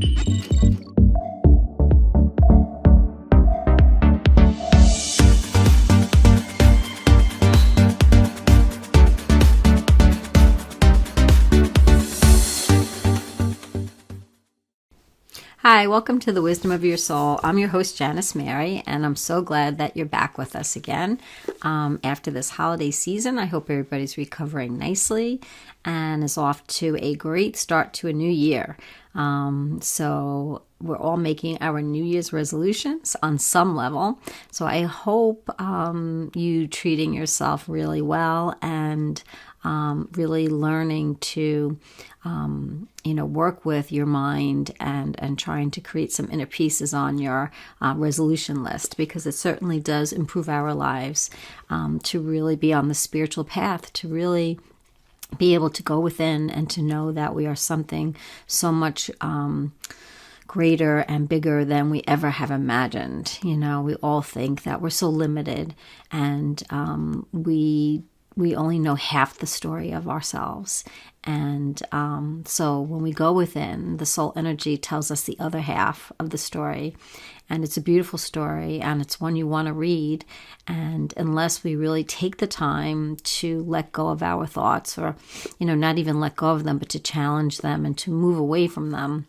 Hi, welcome to the Wisdom of Your Soul. I'm your host, Janice Mary, and I'm so glad that you're back with us again after this holiday season. I hope everybody's recovering nicely and is off to a great start to a new year. So we're all making our New Year's resolutions on some level. So I hope you treating yourself really well and really learning to work with your mind and trying to create some inner pieces on your resolution list, because it certainly does improve our lives to really be on the spiritual path, to really be able to go within and to know that we are something so much greater and bigger than we ever have imagined. We all think that we're so limited, and we only know half the story of ourselves. And so when we go within, the soul energy tells us the other half of the story. And it's a beautiful story, and it's one you want to read. And unless we really take the time to let go of our thoughts, or, not even let go of them, but to challenge them and to move away from them,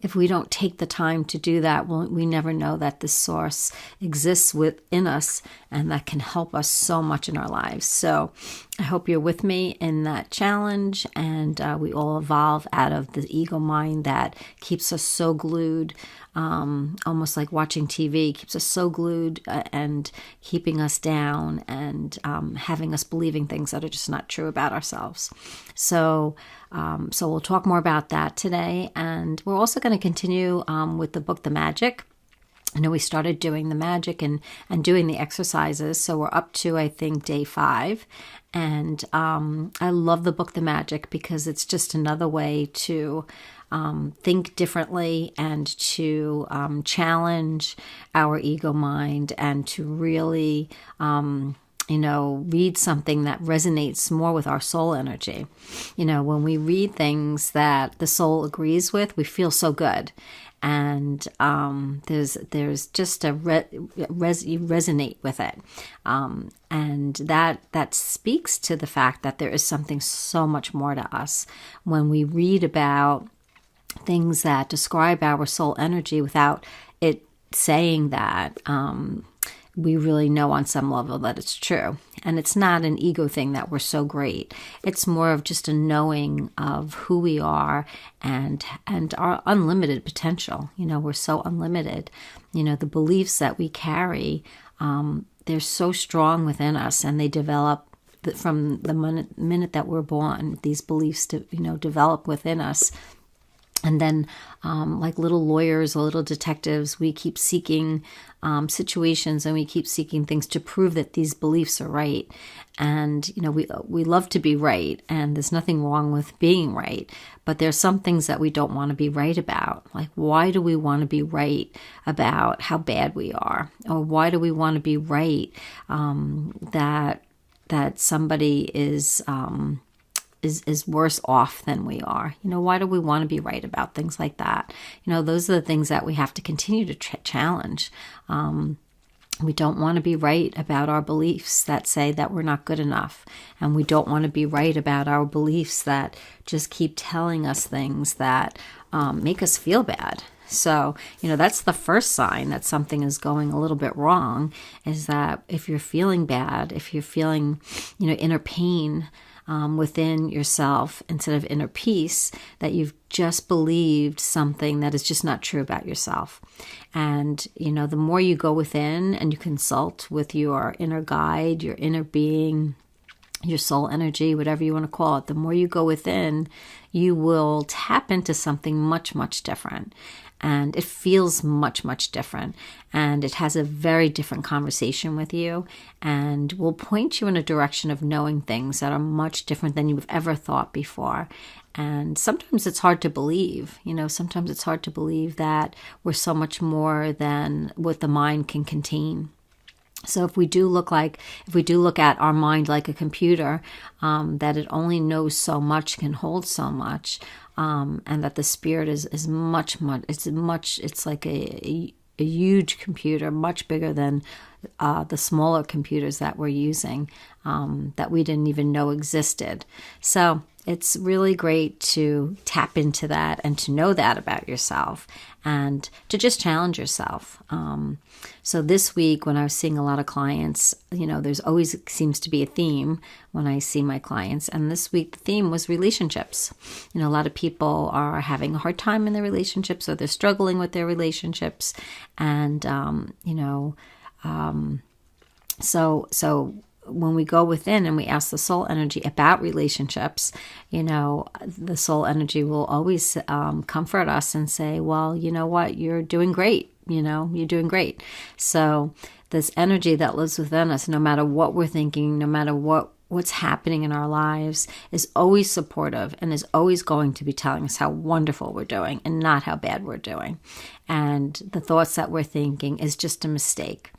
if we don't take the time to do that, we never know that this source exists within us and that can help us so much in our lives. So I hope you're with me in that challenge, and we all evolve out of the ego mind that keeps us so glued, almost like watching TV, keeps us so glued and keeping us down and having us believing things that are just not true about ourselves. So we'll talk more about that today, and we're also going to continue with the book, The Magic. I know we started doing the magic and doing the exercises, so we're up to, I think, day 5. And I love the book, The Magic, because it's just another way to think differently and to challenge our ego mind and to really read something that resonates more with our soul energy. When we read things that the soul agrees with, we feel so good. And there's just you resonate with it. And that speaks to the fact that there is something so much more to us. When we read about things that describe our soul energy without it saying that, we really know on some level that it's true. And it's not an ego thing that we're so great. It's more of just a knowing of who we are and our unlimited potential. We're so unlimited. The beliefs that we carry, they're so strong within us, and they develop from the minute that we're born. These beliefs develop within us. And then like little lawyers or little detectives, we keep seeking situations, and we keep seeking things to prove that these beliefs are right. And, we love to be right, and there's nothing wrong with being right. But there's some things that we don't want to be right about. Like, why do we want to be right about how bad we are? Or why do we want to be right that somebody is worse off than we are? Why do we want to be right about things like that? Those are the things that we have to continue to challenge. We don't want to be right about our beliefs that say that we're not good enough. And we don't want to be right about our beliefs that just keep telling us things that make us feel bad. So, that's the first sign that something is going a little bit wrong, is that if you're feeling bad, if you're feeling, inner pain, within yourself instead of inner peace, that you've just believed something that is just not true about yourself. And, the more you go within and you consult with your inner guide, your inner being, your soul energy, whatever you want to call it, the more you go within, you will tap into something much, much different. And it feels much, much different. And it has a very different conversation with you, and will point you in a direction of knowing things that are much different than you've ever thought before. And sometimes it's hard to believe, sometimes it's hard to believe that we're so much more than what the mind can contain. So if we do look at our mind like a computer, that it only knows so much, can hold so much, and that the spirit is much, it's like a huge computer, much bigger than the smaller computers that we're using, that we didn't even know existed. So it's really great to tap into that and to know that about yourself and to just challenge yourself. So this week when I was seeing a lot of clients, there's always seems to be a theme when I see my clients. And this week the theme was relationships. A lot of people are having a hard time in their relationships, or they're struggling with their relationships. And, so when we go within and we ask the soul energy about relationships, the soul energy will always comfort us and say, well, you know what, you're doing great. You're doing great. So this energy that lives within us, no matter what we're thinking, no matter what's happening in our lives, is always supportive and is always going to be telling us how wonderful we're doing and not how bad we're doing. And the thoughts that we're thinking is just a mistake.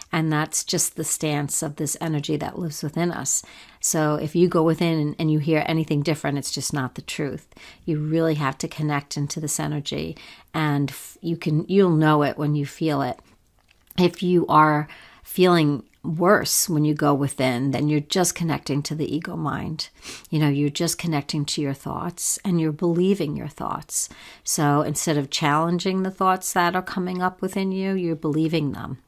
And that's just the stance of this energy that lives within us. So if you go within and you hear anything different, it's just not the truth. You really have to connect into this energy, and you'll know it when you feel it. If you are feeling worse when you go within, then you're just connecting to the ego mind. You're just connecting to your thoughts, and you're believing your thoughts. So instead of challenging the thoughts that are coming up within you, you're believing them.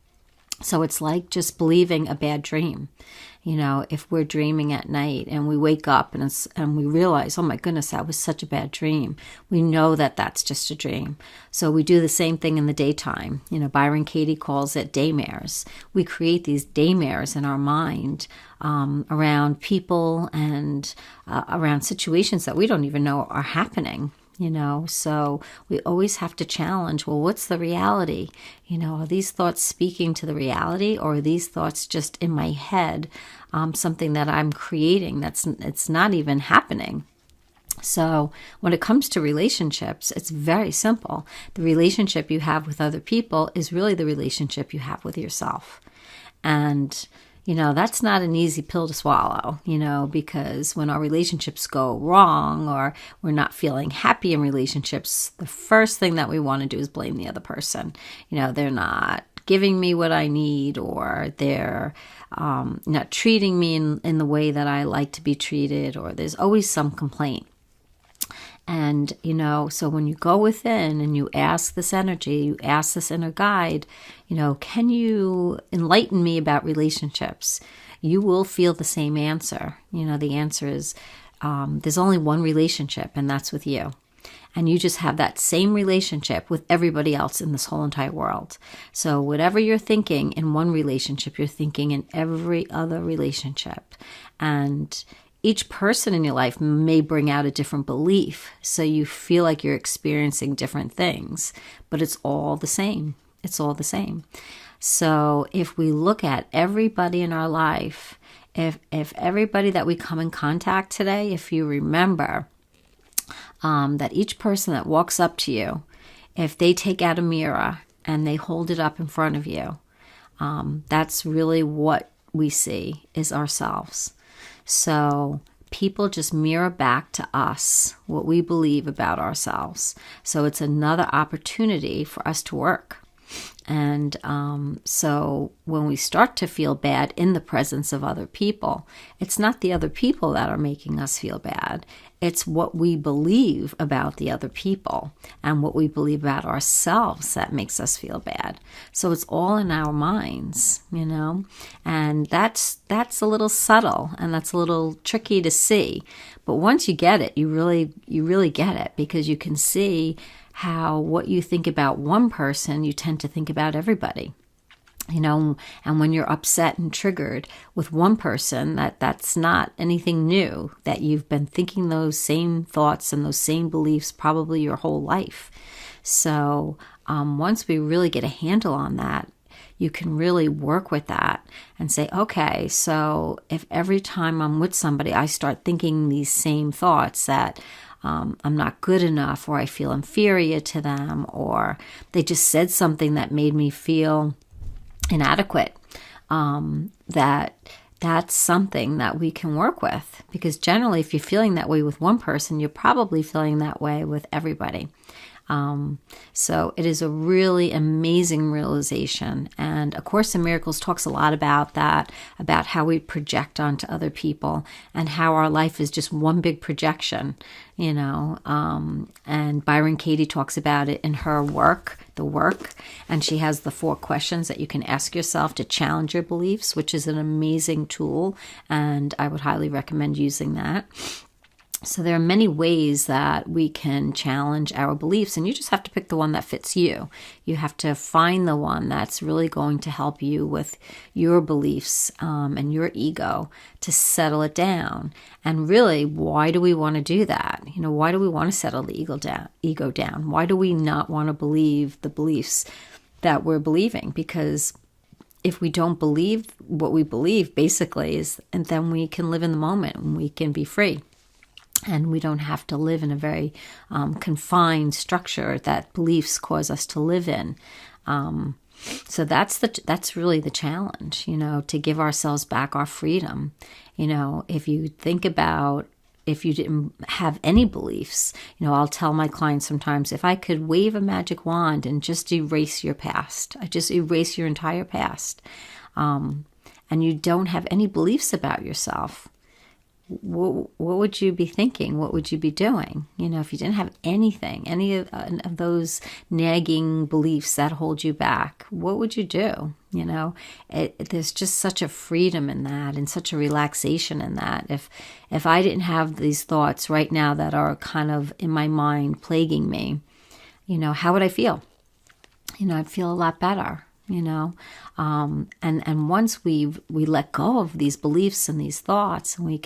So it's like just believing a bad dream. If we're dreaming at night and we wake up and we realize, oh my goodness, that was such a bad dream, we know that that's just a dream. So we do the same thing in the daytime. Byron Katie calls it daymares. We create these daymares in our mind around people and around situations that we don't even know are happening. So we always have to challenge, well, what's the reality? Are these thoughts speaking to the reality, or are these thoughts just in my head, something that I'm creating it's not even happening? So when it comes to relationships, it's very simple. The relationship you have with other people is really the relationship you have with yourself. And that's not an easy pill to swallow, because when our relationships go wrong or we're not feeling happy in relationships, the first thing that we want to do is blame the other person. They're not giving me what I need, or they're not treating me in the way that I like to be treated, or there's always some complaint. And, so when you go within and you ask this energy, you ask this inner guide, can you enlighten me about relationships? You will feel the same answer. The answer is there's only one relationship, and that's with you. And you just have that same relationship with everybody else in this whole entire world. So whatever you're thinking in one relationship, you're thinking in every other relationship. And each person in your life may bring out a different belief, so you feel like you're experiencing different things, but it's all the same. It's all the same. So if we look at everybody in our life, if everybody that we come in contact today, if you remember that each person that walks up to you, if they take out a mirror and they hold it up in front of you, that's really what we see is ourselves. So people just mirror back to us what we believe about ourselves. So it's another opportunity for us to work. And so when we start to feel bad in the presence of other people, it's not the other people that are making us feel bad. It's what we believe about the other people and what we believe about ourselves that makes us feel bad. So it's all in our minds, and that's a little subtle and that's a little tricky to see. But once you get it, you really get it, because you can see how what you think about one person, you tend to think about everybody. And when you're upset and triggered with one person, that's not anything new, that you've been thinking those same thoughts and those same beliefs probably your whole life. So once we really get a handle on that, you can really work with that and say, okay, so if every time I'm with somebody, I start thinking these same thoughts that I'm not good enough, or I feel inferior to them, or they just said something that made me feel inadequate. that's something that we can work with. Because generally, if you're feeling that way with one person, you're probably feeling that way with everybody. So it is a really amazing realization. And A Course in Miracles talks a lot about that, about how we project onto other people and how our life is just one big projection, and Byron Katie talks about it in her work, The Work, and she has the 4 questions that you can ask yourself to challenge your beliefs, which is an amazing tool, and I would highly recommend using that. So there are many ways that we can challenge our beliefs, and you just have to pick the one that fits you. You have to find the one that's really going to help you with your beliefs and your ego to settle it down. And really, why do we want to do that? Why do we want to settle the ego down? Why do we not want to believe the beliefs that we're believing? Because if we don't believe what we believe, basically, and then we can live in the moment and we can be free. And we don't have to live in a very confined structure that beliefs cause us to live in. So that's really the challenge, to give ourselves back our freedom. If you think about, if you didn't have any beliefs, I'll tell my clients sometimes, if I could wave a magic wand and just erase your past, I just erase your entire past, and you don't have any beliefs about yourself, what would you be thinking? What would you be doing? If you didn't have anything, any of those nagging beliefs that hold you back, what would you do? There's just such a freedom in that and such a relaxation in that. If I didn't have these thoughts right now that are kind of in my mind plaguing me, how would I feel? I'd feel a lot better. And once we let go of these beliefs and these thoughts, and we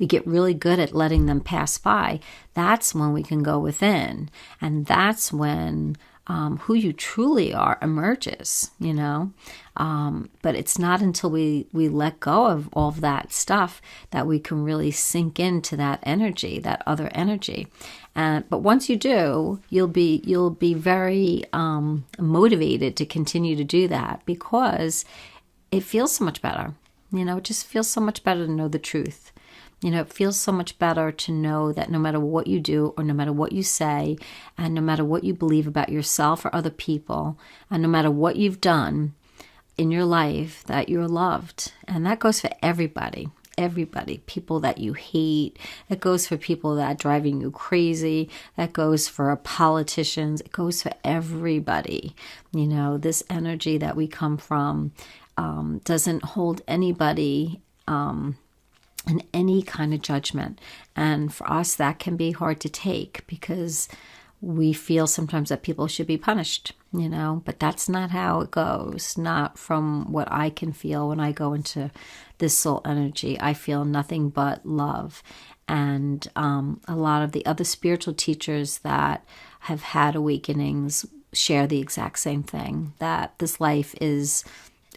get really good at letting them pass by, that's when we can go within, and that's when who you truly are emerges, but it's not until we let go of all of that stuff that we can really sink into that energy, that other energy. But once you do, you'll be very motivated to continue to do that, because it feels so much better. It just feels so much better to know the truth. It feels so much better to know that no matter what you do, or no matter what you say, and no matter what you believe about yourself or other people, and no matter what you've done in your life, that you're loved. And that goes for everybody. People that you hate. It goes for people that are driving you crazy. That goes for politicians. It goes for everybody. This energy that we come from doesn't hold anybody in any kind of judgment. And for us, that can be hard to take, because we feel sometimes that people should be punished, but that's not how it goes. Not from what I can feel when I go into this soul energy. I feel nothing but love. And a lot of the other spiritual teachers that have had awakenings share the exact same thing, that this life is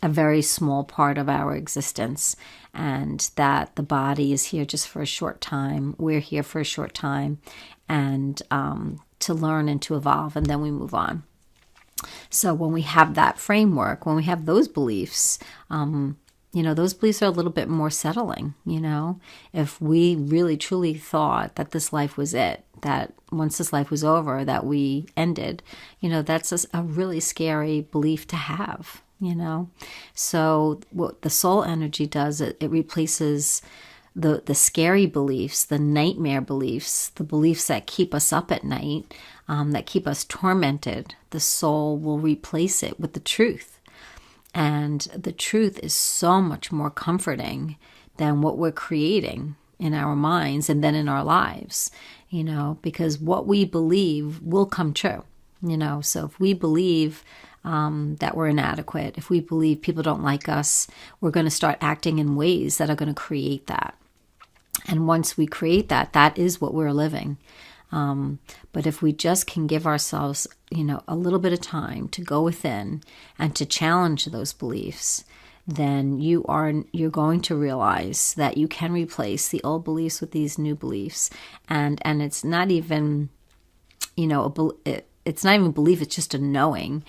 a very small part of our existence, and that the body is here just for a short time. We're here for a short time, and to learn and to evolve, and then we move on. So when we have that framework, when we have those beliefs, those beliefs are a little bit more settling. If we really truly thought that this life was it, that once this life was over, that we ended, that's a really scary belief to have. So what the soul energy does, it replaces the scary beliefs, the nightmare beliefs, the beliefs that keep us up at night, that keep us tormented. The soul will replace it with the truth. And the truth is so much more comforting than what we're creating in our minds and then in our lives, because what we believe will come true. So if we believe that we're inadequate, if we believe people don't like us, we're going to start acting in ways that are going to create that. And once we create that, that is what we're living. But if we just can give ourselves, a little bit of time to go within and to challenge those beliefs, then you're going to realize that you can replace the old beliefs with these new beliefs. And it's not even, it's not even belief, it's just a knowing.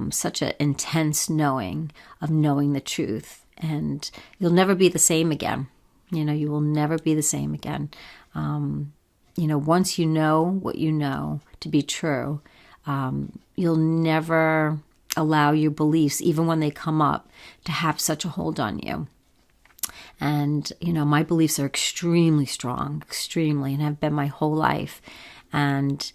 such an intense knowing of knowing the truth. And you'll never be the same again. You will never be the same again. Once you know what you know to be true, you'll never allow your beliefs, even when they come up, to have such a hold on you. And, my beliefs are extremely strong, extremely, and have been my whole life. And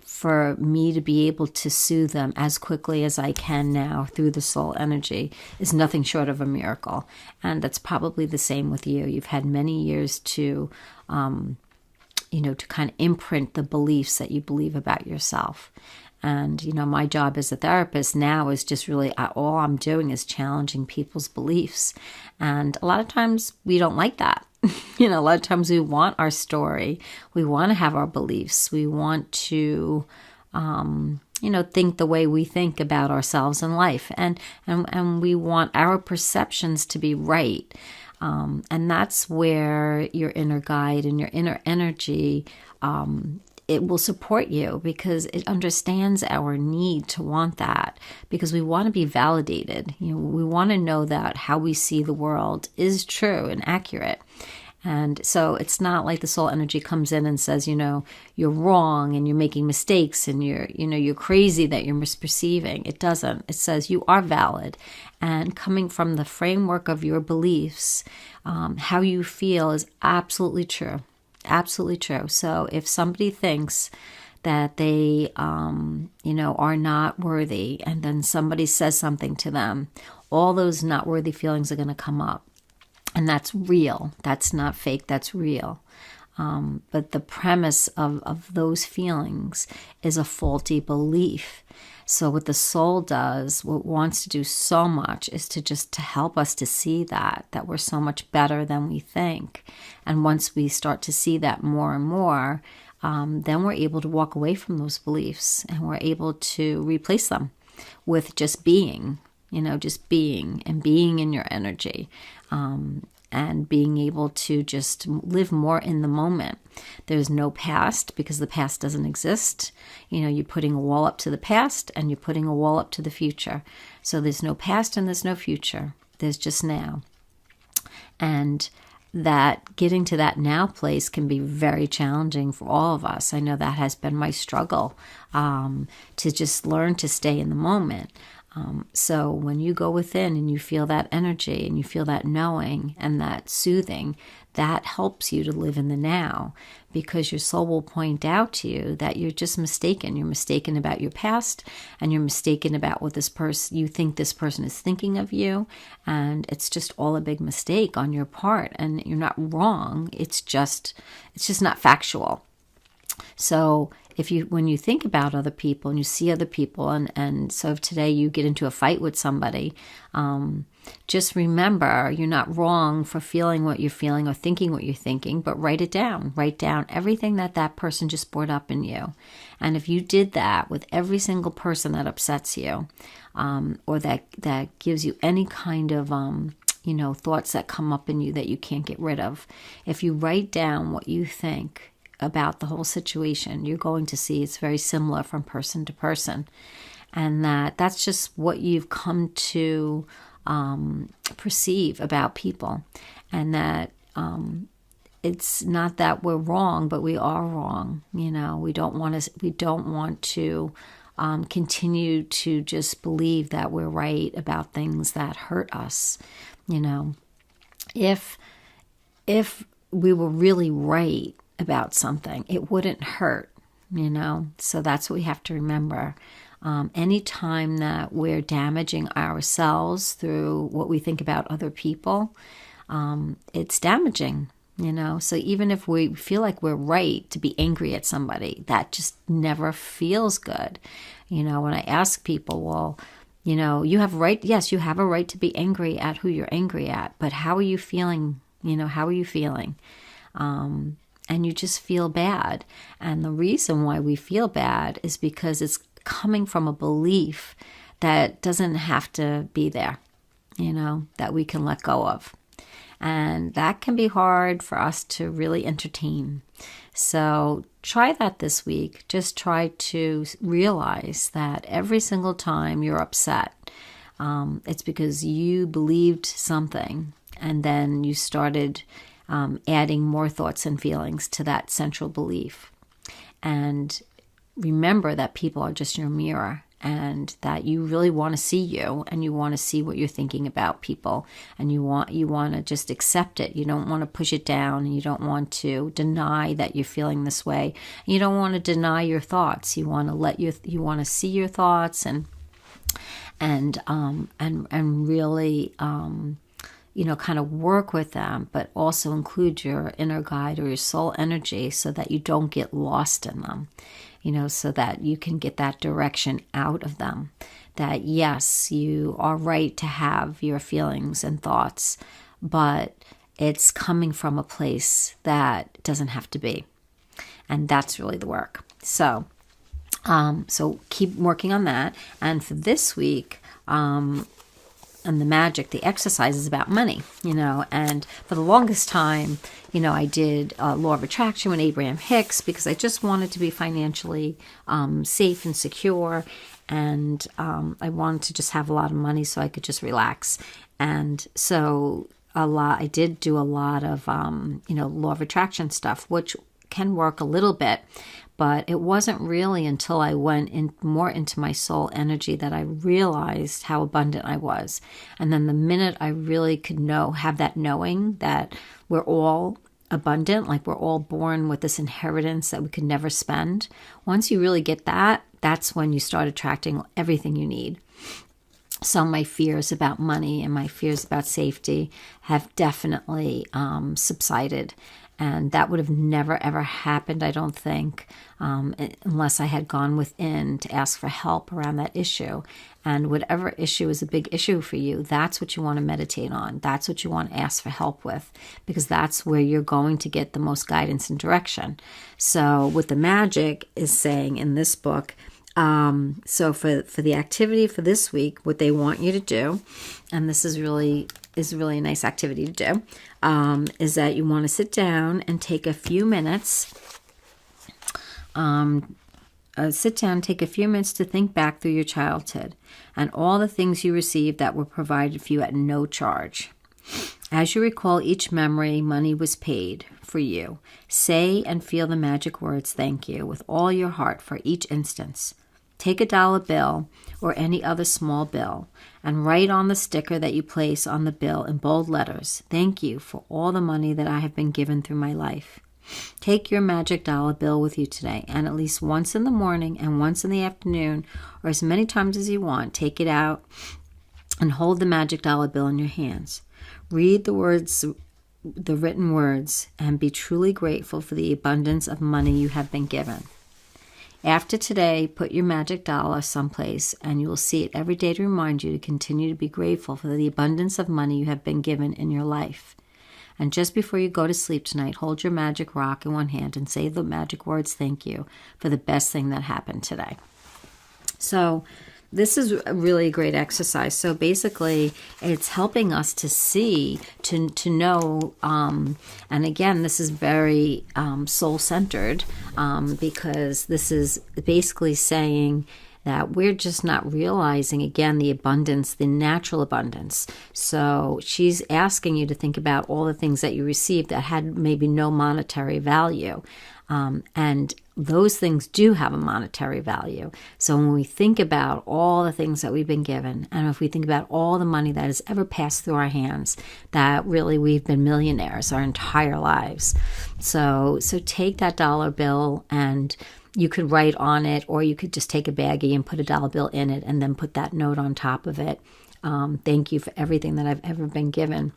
for me to be able to soothe them as quickly as I can now through the soul energy is nothing short of a miracle. And that's probably the same with you. You've had many years to, to kind of imprint the beliefs that you believe about yourself. And, my job as a therapist now is just really all I'm doing is challenging people's beliefs. And a lot of times we don't like that. A lot of times we want our story. We want to have our beliefs. We want to, think the way we think about ourselves in life. And we want our perceptions to be right. And that's where your inner guide and your inner energy, it will support you because it understands our need to want that, because we want to be validated. We want to know that how we see the world is true and accurate. And so it's not like the soul energy comes in and says, you're wrong and you're making mistakes and you're crazy that you're misperceiving. It doesn't. It says you are valid. And coming from the framework of your beliefs, how you feel is absolutely true. Absolutely true. So if somebody thinks that they, are not worthy, and then somebody says something to them, all those not worthy feelings are going to come up. And that's real. That's not fake. That's real. But the premise of those feelings is a faulty belief. So what the soul does, what it wants to do so much, is to help us to see that we're so much better than we think. And once we start to see that more and more, then we're able to walk away from those beliefs and we're able to replace them with just being, just being and being in your energy. And being able to just live more in the moment. There's no past because the past doesn't exist. You're putting a wall up to the past and you're putting a wall up to the future. So there's no past and there's no future. There's just now. And that getting to that now place can be very challenging for all of us. I know that has been my struggle, to just learn to stay in the moment. So when you go within and you feel that energy and you feel that knowing and that soothing, that helps you to live in the now, because your soul will point out to you that you're just mistaken. You're mistaken about your past and you're mistaken about what you think this person is thinking of you. And it's just all a big mistake on your part, and you're not wrong. It's just not factual. So when you think about other people and you see other people, and so if today you get into a fight with somebody, just remember you're not wrong for feeling what you're feeling or thinking what you're thinking, but write it down. Write down everything that person just brought up in you. And if you did that with every single person that upsets you, or that gives you any kind of thoughts that come up in you that you can't get rid of, if you write down what you think about the whole situation, you're going to see it's very similar from person to person, and that's just what you've come to perceive about people, and that it's not that we're wrong, but we are wrong. We don't want to continue to just believe that we're right about things that hurt us. If we were really right about something, it wouldn't hurt, So that's what we have to remember. Anytime that we're damaging ourselves through what we think about other people, it's damaging, So even if we feel like we're right to be angry at somebody, that just never feels good. When I ask people, well, you have a right. Yes, you have a right to be angry at who you're angry at, but how are you feeling? How are you feeling? And you just feel bad. And the reason why we feel bad is because it's coming from a belief that doesn't have to be there, that we can let go of. And that can be hard for us to really entertain. So try that this week. Just try to realize that every single time you're upset, it's because you believed something and then you started adding more thoughts and feelings to that central belief. And remember that people are just your mirror, and that you really want to see you, and you want to see what you're thinking about people, and you want to just accept it. You don't want to push it down, and you don't want to deny that you're feeling this way. You don't want to deny your thoughts. You want to you want to see your thoughts and really kind of work with them, but also include your inner guide or your soul energy so that you don't get lost in them. So that you can get that direction out of them. That yes, you are right to have your feelings and thoughts, but it's coming from a place that doesn't have to be. And that's really the work. So keep working on that. And for this week, and the magic, the exercise is about money, and for the longest time, I did Law of Attraction with Abraham Hicks because I just wanted to be financially safe and secure, and I wanted to just have a lot of money so I could just relax. And so I did do a lot of, Law of Attraction stuff, which can work a little bit. But it wasn't really until I went more into my soul energy that I realized how abundant I was. And then the minute I really could have that knowing that we're all abundant, like we're all born with this inheritance that we could never spend. Once you really get that, that's when you start attracting everything you need. So my fears about money and my fears about safety have definitely subsided. And that would have never, ever happened, I don't think, unless I had gone within to ask for help around that issue. And whatever issue is a big issue for you, that's what you want to meditate on. That's what you want to ask for help with, because that's where you're going to get the most guidance and direction. So what the magic is saying in this book, so for the activity for this week, what they want you to do, and this is really a nice activity to do, is that you want to sit down and take a few minutes. Take a few minutes to think back through your childhood and all the things you received that were provided for you at no charge. As you recall each memory, money was paid for you. Say and feel the magic words "thank you" with all your heart for each instance. Take a dollar bill or any other small bill and write on the sticker that you place on the bill in bold letters, "Thank you for all the money that I have been given through my life." Take your magic dollar bill with you today, and at least once in the morning and once in the afternoon, or as many times as you want, take it out and hold the magic dollar bill in your hands. Read the written words, and be truly grateful for the abundance of money you have been given. After today, put your magic dollar someplace, and you will see it every day to remind you to continue to be grateful for the abundance of money you have been given in your life. And just before you go to sleep tonight, hold your magic rock in one hand and say the magic words "thank you" for the best thing that happened today. So this is really a great exercise. So basically, it's helping us to see, to know, and again, this is very soul-centered, because this is basically saying that we're just not realizing, again, the abundance, the natural abundance. So she's asking you to think about all the things that you received that had maybe no monetary value. And those things do have a monetary value. So when we think about all the things that we've been given, and if we think about all the money that has ever passed through our hands, that really we've been millionaires our entire lives. So take that dollar bill, and you could write on it, or you could just take a baggie and put a dollar bill in it and then put that note on top of it. Thank you for everything that I've ever been given.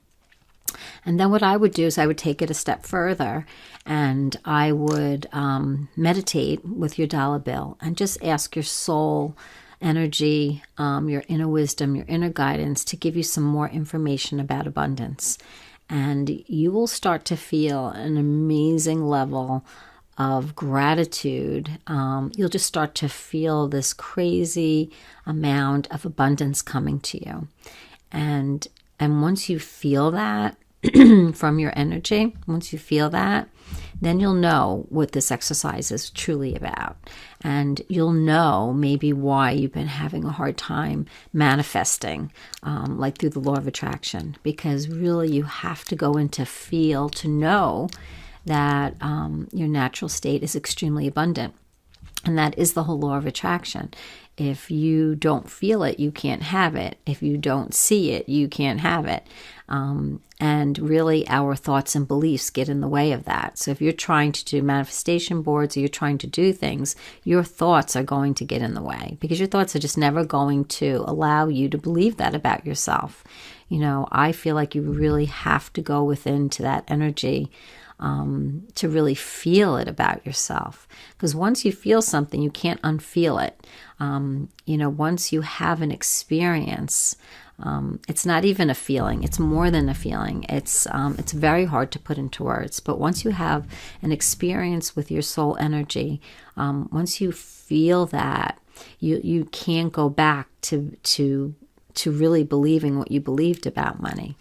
And then what I would do is I would take it a step further, and I would meditate with your dollar bill and just ask your soul energy, your inner wisdom, your inner guidance to give you some more information about abundance. And you will start to feel an amazing level of gratitude. You'll just start to feel this crazy amount of abundance coming to you. And once you feel that, from your energy, once you feel that, then you'll know what this exercise is truly about. And you'll know maybe why you've been having a hard time manifesting, like through the law of attraction. Because really you have to go into feel to know that your natural state is extremely abundant. And that is the whole law of attraction. If you don't feel it, you can't have it. If you don't see it, you can't have it. And really our thoughts and beliefs get in the way of that. So if you're trying to do manifestation boards or you're trying to do things, your thoughts are going to get in the way, because your thoughts are just never going to allow you to believe that about yourself. I feel like you really have to go within to that energy to really feel it about yourself. Because once you feel something, you can't unfeel it. Once you have an experience, it's not even a feeling. It's more than a feeling. It's very hard to put into words. But once you have an experience with your soul energy, once you feel that, you can't go back to really believing what you believed about money.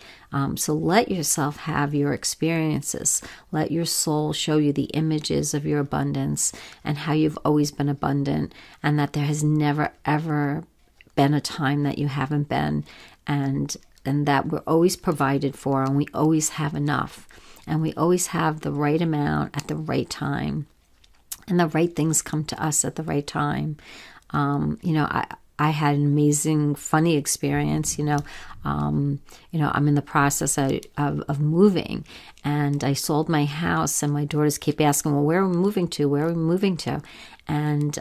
So let yourself have your experiences. Let your soul show you the images of your abundance and how you've always been abundant, and that there has never, ever been a time that you haven't been, and that we're always provided for, and we always have enough, and we always have the right amount at the right time, and the right things come to us at the right time. I had an amazing, funny experience. I'm in the process of moving, and I sold my house, and my daughters keep asking, well, where are we moving to? Where are we moving to? And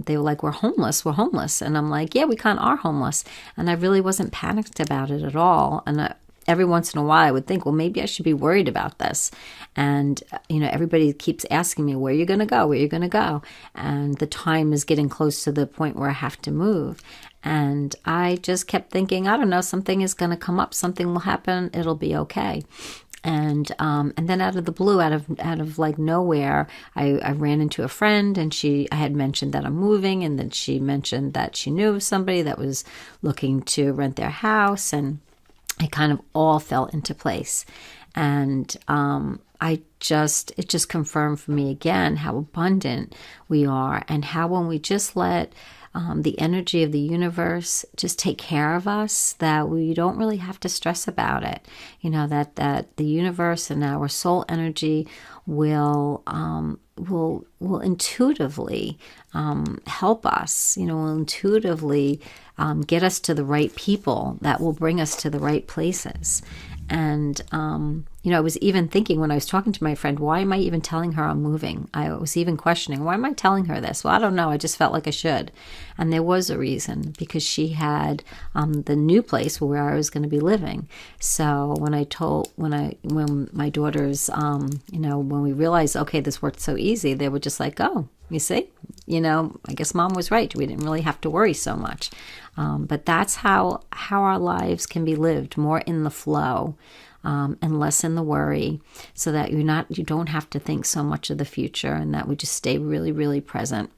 they were like, we're homeless. And I'm like, yeah, we kind of are homeless. And I really wasn't panicked about it at all. And every once in a while I would think, well, maybe I should be worried about this. And, everybody keeps asking me, where are you going to go? Where are you going to go? And the time is getting close to the point where I have to move. And I just kept thinking, I don't know, something is going to come up. Something will happen. It'll be okay. And then out of the blue, out of like nowhere, I ran into a friend, and I had mentioned that I'm moving, and then she mentioned that she knew of somebody that was looking to rent their house, and it kind of all fell into place. And it just confirmed for me again how abundant we are, and how when we just let the energy of the universe just take care of us, that we don't really have to stress about it. That the universe and our soul energy will intuitively help us, will intuitively get us to the right people that will bring us to the right places. And, I was even thinking when I was talking to my friend, why am I even telling her I'm moving? I was even questioning, why am I telling her this? Well, I don't know. I just felt like I should. And there was a reason, because she had the new place where I was going to be living. So when my daughters, when we realized, okay, this worked so easy, they were just like, oh, you see, I guess mom was right. We didn't really have to worry so much. But that's how our lives can be lived, more in the flow, and less in the worry, so that you don't have to think so much of the future, and that we just stay really, really present.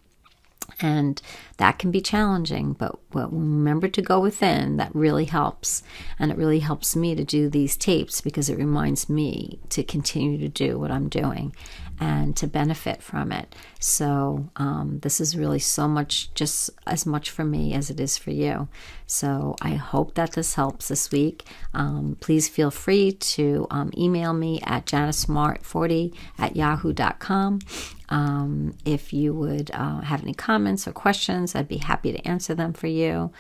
And that can be challenging, but remember to go within. That really helps. And it really helps me to do these tapes, because it reminds me to continue to do what I'm doing and to benefit from it. So this is really so much, just as much for me as it is for you. So I hope that this helps this week. Please feel free to email me at janicesmart40@yahoo.com. If you would have any comments or questions, I'd be happy to answer them for you.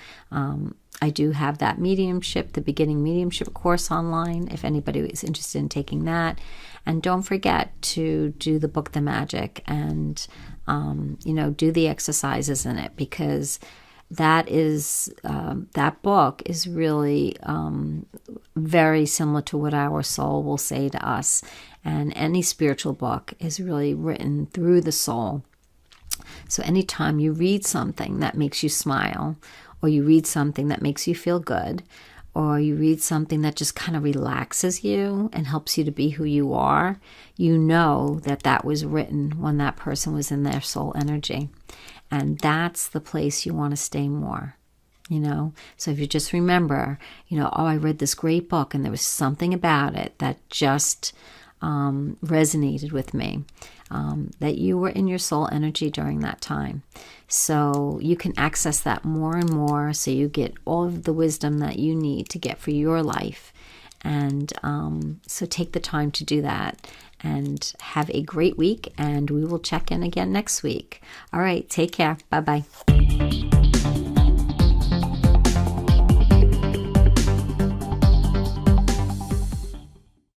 I do have that mediumship, the beginning mediumship course online, if anybody is interested in taking that. And don't forget to do the book, The Magic, and, do the exercises in it, because that book is really very similar to what our soul will say to us. And any spiritual book is really written through the soul. So anytime you read something that makes you smile, or you read something that makes you feel good, or you read something that just kind of relaxes you and helps you to be who you are, you know that was written when that person was in their soul energy. And that's the place you want to stay more. So if you just remember, oh, I read this great book and there was something about it that just resonated with me, that you were in your soul energy during that time. So you can access that more and more, so you get all of the wisdom that you need to get for your life. And so take the time to do that, and have a great week, and we will check in again next week. All right, take care. Bye-bye.